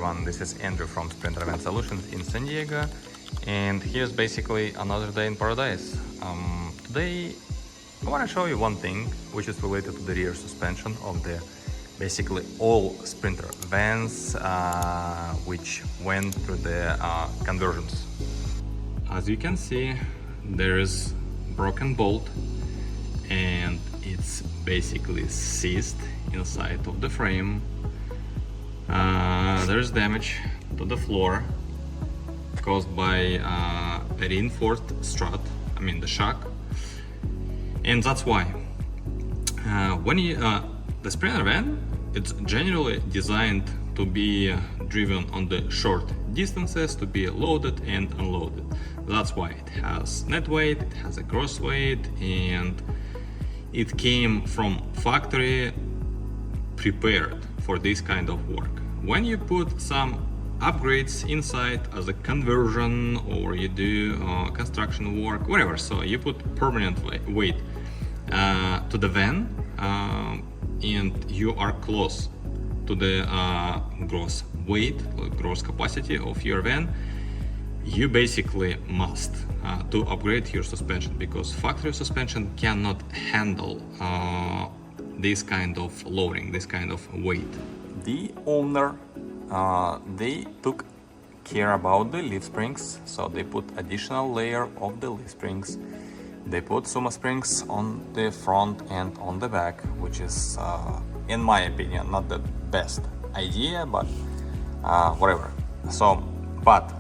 everyone, this is Andrew from Sprinter Event Solutions in San Diego, and here's basically another day in paradise. Today I want to show you one thing which is related to the rear suspension of the basically all Sprinter vans which went through the conversions. As you can see, there is broken bolt and it's basically seized inside of the frame. There's damage to the floor caused by a reinforced strut, I mean the shock, and that's why when you the Sprinter van, it's generally designed to be driven on the short distances, to be loaded and unloaded. That's why it has net weight, it has a gross weight, and it came from factory prepared for this kind of work. When you put some upgrades inside as a conversion, or you do construction work, whatever, so you put permanent weight to the van, and you are close to the gross weight, gross capacity of your van, you basically must to upgrade your suspension, because factory suspension cannot handle this kind of loading, this kind of weight. The owner, they took care about the leaf springs, so they put additional layer of the leaf springs. They put SumoSprings on the front and on the back, which is, in my opinion, not the best idea, but whatever. So, but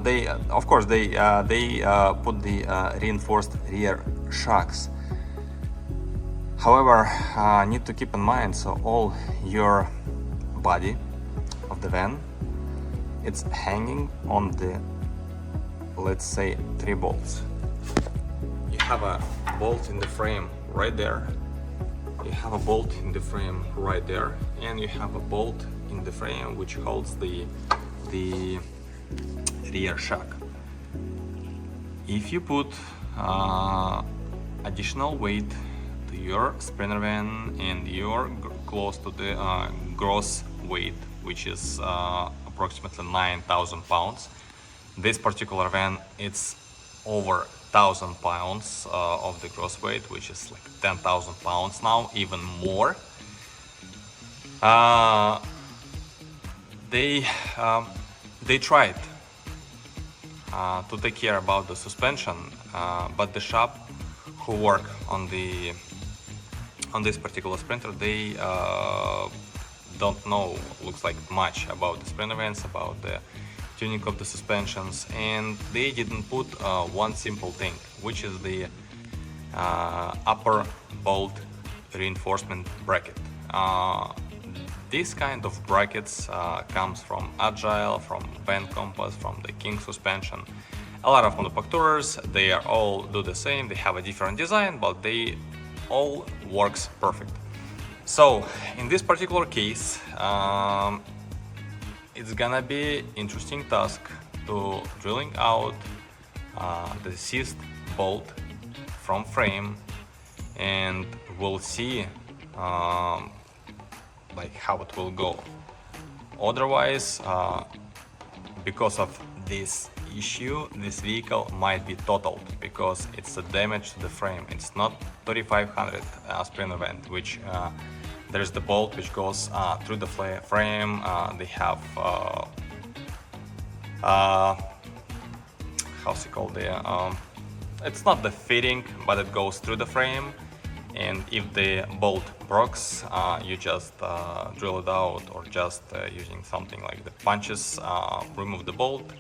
they, of course, they put the reinforced rear shocks. However, need to keep in mind, so all your body of the van, it's hanging on the, let's say, 3 bolts. You have a bolt in the frame right there, you have a bolt in the frame right there, and you have a bolt in the frame which holds the rear shock. If you put additional weight to your Sprinter van and you're close to the gross weight, which is approximately 9,000 pounds, this particular van, it's over 1,000 pounds of the gross weight, which is like 10,000 pounds now, even more. They tried to take care about the suspension, but the shop who work on this particular Sprinter, they don't know, looks like, much about the Sprinter vans, about the tuning of the suspensions, and they didn't put one simple thing, which is the upper bolt reinforcement bracket. This kind of brackets comes from Agile, from Van Compass, from the King suspension. A lot of manufacturers, they are all do the same, they have a different design, but they all works perfect. So in this particular case, it's gonna be interesting task to drilling out the seized bolt from frame, and we'll see like how it will go. Otherwise, because of this issue, this vehicle might be totaled, because it's a damage to the frame. It's not 3500 Sprinter van, which there's the bolt which goes through the frame. They have how's it called, it's not the fitting, but it goes through the frame, and if the bolt breaks, you just drill it out, or just using something like the punches, remove the bolt,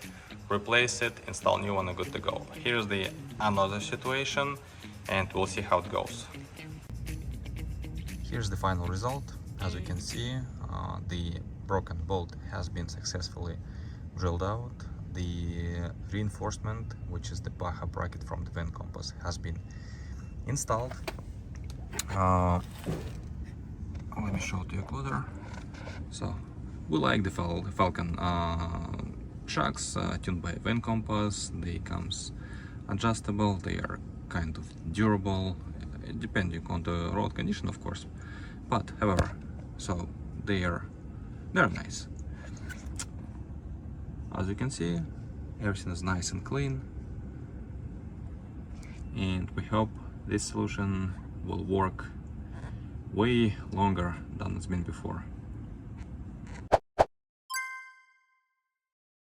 replace it, install new one, and good to go. Here's the another situation, and we'll see how it goes. Here's the final result. As you can see, the broken bolt has been successfully drilled out. The reinforcement, which is the Baja bracket from the Van Compass, has been installed. Let me show it to you closer. So we like the Falcon shocks tuned by Van Compass. They comes adjustable, they are kind of durable, depending on the road condition, of course, but however, so they're nice. as you can see, everything is nice and clean, and we hope this solution will work way longer than it's been before.